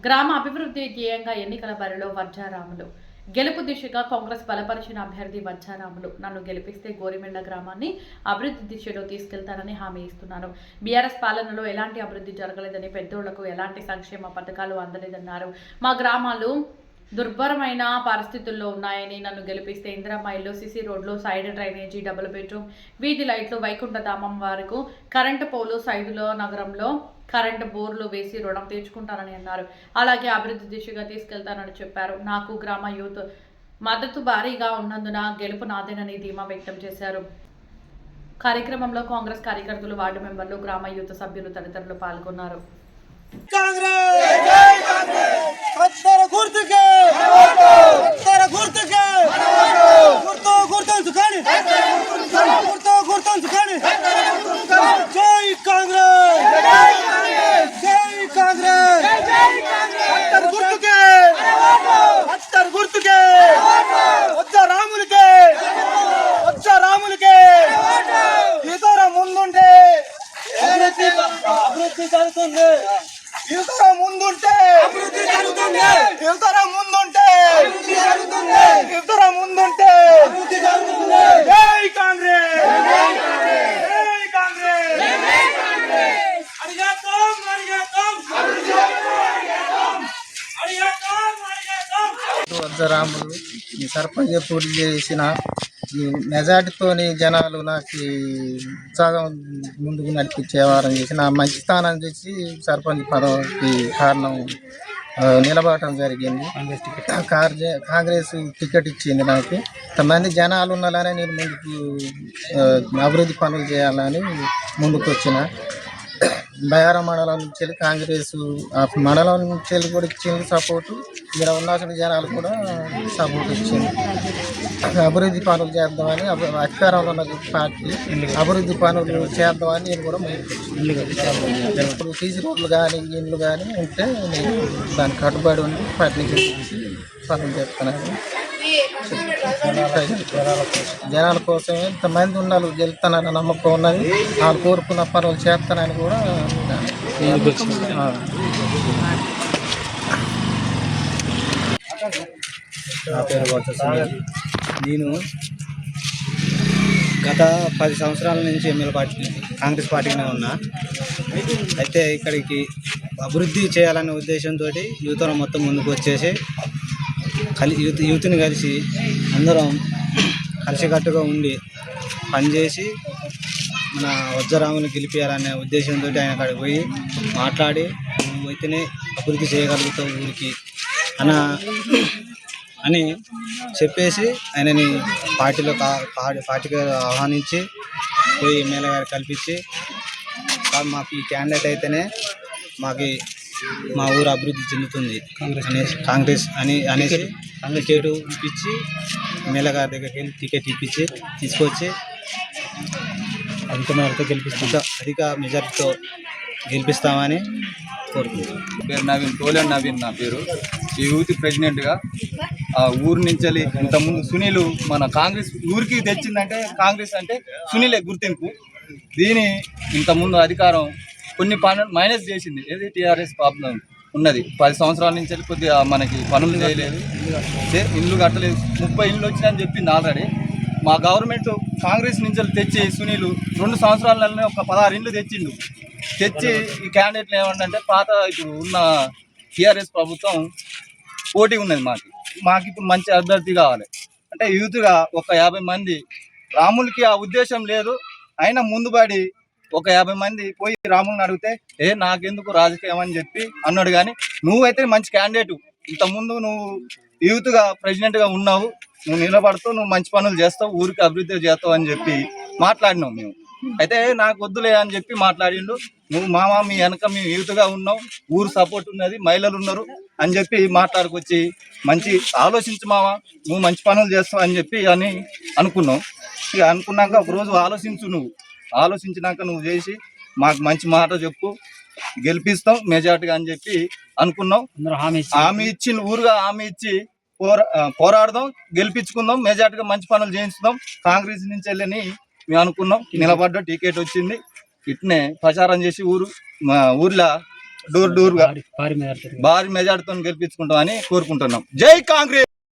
గ్రామ అభివృద్ధి ధ్యేయంగా ఎన్నికల బరిలో వజ్జారాములు. గెలుపు దిశగా కాంగ్రెస్ బలపరిచిన అభ్యర్థి వజ్జారాములు. నన్ను గెలిపిస్తే గోరిమెళ్ల గ్రామాన్ని అభివృద్ధి దిశలో తీసుకెళ్తానని హామీ ఇస్తున్నాను. బీఆర్ఎస్ పాలనలో ఎలాంటి అభివృద్ధి జరగలేదని, పెద్దోళ్లకు ఎలాంటి సంక్షేమ పథకాలు అందలేదన్నారు. మా గ్రామాలు దుర్భరమైన పరిస్థితుల్లో ఉన్నాయని, నన్ను గెలిపిస్తే ఇందిరమ్మ ఇల్లు, సిసి రోడ్లు, సైడ్ డ్రైనేజీ, డబుల్ బెడ్రూమ్, వీధి లైట్లు, వైకుంఠధామం వరకు కరెంటు పోలు, సైదులో నగరంలో కరెంటు బోర్లు వేసి రుణం తీర్చుకుంటానని అన్నారు. అలాగే అభివృద్ధి దిశగా తీసుకెళ్తానని చెప్పారు. నాకు గ్రామ యూత్ మద్దతు భారీగా ఉన్నందున గెలుపు నాదేనని ధీమా వ్యక్తం చేశారు. కార్యక్రమంలో కాంగ్రెస్ కార్యకర్తలు, వార్డు మెంబర్లు, గ్రామ యూత్ సభ్యులు తదితరులు పాల్గొన్నారు. అభివృద్ధి జరుగుతుంది. యువతర ముందుంటే అభివృద్ధి జరుగుతుంది. యువతర ముందుంటే అభివృద్ధి జరుగుతుంది. యువతర ముందుంటే అభివృద్ధి జరుగుతుంది. జై కాంగ్రెస్, జై కాంగ్రెస్, జై కాంగ్రెస్. అడిగాతం అడిగాతం వజ్జరాములు ఈ సర్పంచ్ పోటీ చేసిన మెజార్టీతోని జనాలు నాకు ఉత్సాహం ముందుకు నడిపించేవారని చేసి నా మంచి స్థానం చేసి సర్పంచ్ పదవికి కారణం నిలబడటం జరిగింది. కాంగ్రెస్ టికెట్ ఇచ్చింది నాకు. ఇంతమంది జనాలు ఉన్నారని నేను ముందుకు అభివృద్ధి పనులు చేయాలని ముందుకు వచ్చిన. బయారం మండలం నుంచి వెళ్ళి కాంగ్రెస్ మండలం నుంచి వెళ్ళి కూడా ఇచ్చింది సపోర్టు. ఇక్కడ ఉన్న జనాలు కూడా సపోర్ట్ ఇచ్చింది. అభివృద్ధి పనులు చేద్దామని, అధికారంలో ఉన్న పార్టీ అభివృద్ధి పనులు చేద్దామని నేను కూడా ఇప్పుడు సీసీ రోడ్లు కానీ ఇండ్లు కానీ ఉంటే నేను దానికి కట్టుబడి ఉండి పార్టీ పనులు చేస్తున్నాను. జనాల కోసమే ఇంతమంది ఉన్నారు, గెలుస్తానని నమ్మకం ఉన్నది. వాళ్ళు కోరుకున్న పనులు చేస్తానని కూడా నా పేరు వజ్జరాములు. నేను గత 10 సంవత్సరాల నుంచి ఎమ్మెల్యే పార్టీ కాంగ్రెస్ పార్టీగానే ఉన్నా. అయితే ఇక్కడికి అభివృద్ధి చేయాలనే ఉద్దేశంతో యువతరం మొత్తం ముందుకు వచ్చేసి యూత్ని కలిసి అందరం కలిసికట్టుగా ఉండి పనిచేసి మన వజ్జరాముని గెలిపించాలనే ఉద్దేశంతో ఆయన అక్కడికి పోయి మాట్లాడి, నువ్వు అయితేనే అభివృద్ధి చేయగలుగుతావు ఊరికి అని చెప్పేసి ఆయనని పార్టీకి ఆహ్వానించి పోయి ఎమ్మెల్యే గారు కల్పించి, మాకు ఈ క్యాండిడేట్ అయితేనే మా ఊరు అభివృద్ధి చెందుతుంది కాంగ్రెస్ అనేసి టికెట్ ఇప్పించి ఎమ్మెల్యే గారి దగ్గరికి వెళ్ళి టికెట్ ఇప్పించి తీసుకొచ్చి అధిక మెజార్టీతో గెలిపిస్తామని కోరుకుంటున్నాను. పేరు నవీన్, టోలెన్ నవీన్ నా పేరు. ఈ యూత్ ప్రెసిడెంట్గా ఊరు నుంచి ఇంతకుముందు సునీలు మన కాంగ్రెస్ ఊరికి తెచ్చిందంటే కాంగ్రెస్ అంటే సునీలే గుర్తింపు. దీని ఇంతకుముందు అధికారం కొన్ని మైనస్ చేసింది. ఏది టీఆర్ఎస్ ప్రాబ్లం ఉన్నది. 10 సంవత్సరాల నుంచి కొద్దిగా మనకి పనులు చేయలేదు, ఇల్లు కట్టలేదు. 30 ఇళ్ళు వచ్చినాయని చెప్పింది ఆల్రెడీ. మా గవర్నమెంట్ కాంగ్రెస్ నుంచి తెచ్చి సునీలు 2 సంవత్సరాలనే ఒక 16 ఇళ్ళు తెచ్చి ఈ క్యాండిడేట్లు ఏమంటే పాత ఇప్పుడు ఉన్న టీఆర్ఎస్ ప్రభుత్వం పోటీ ఉన్నది. మాకు ఇప్పుడు మంచి అభ్యర్థి కావాలి అంటే యూత్గా ఒక 50 మంది. రాములకి ఆ ఉద్దేశం లేదు, అయినా ముందుబడి ఒక 50 మంది పోయి రాముల్ని అడిగితే నాకెందుకు రాజకీయం అని చెప్పి అన్నాడు. కానీ నువ్వైతే మంచి క్యాండిడేటు, ఇంతకుముందు నువ్వు యూత్గా ప్రెసిడెంట్గా ఉన్నావు, నువ్వు నిలబడుతావు, నువ్వు మంచి పనులు చేస్తావు, ఊరికి అభివృద్ధి చేస్తావు అని చెప్పి మాట్లాడినావు మేము. అయితే నాకు వద్దులే అని చెప్పి మాట్లాడిండు. నువ్వు మామ మీ వెనక మేము యూత్గా ఉన్నావు, ఊరు సపోర్ట్ ఉన్నది, మహిళలు ఉన్నారు అని చెప్పి మాట్లాడుకొచ్చి మంచి ఆలోచించు మామ, నువ్వు మంచి పనులు చేస్తావు అని చెప్పి అని అనుకున్నావు. ఇక అనుకున్నాక ఒకరోజు నువ్వు ఆలోచించినాక నువ్వు చేసి మాకు మంచి మాట చెప్పు, గెలిపిస్తాం మెజార్టీగా అని చెప్పి అనుకున్నాం. హామీ ఇచ్చి ఊరుగా హామీ ఇచ్చి పోరాడదాం, గెలిపించుకుందాం, మెజార్టీగా మంచి పనులు చేయించుదాం కాంగ్రెస్ నుంచి వెళ్ళని మేము అనుకున్నాం. నిలబడ్డ టికెట్ వచ్చింది. ఇట్నే ప్రచారం చేసి ఊర్లో డోర్ గా భారీ మెజార్టీతో గెలిపించుకుంటామని కోరుకుంటున్నాం. జై కాంగ్రెస్.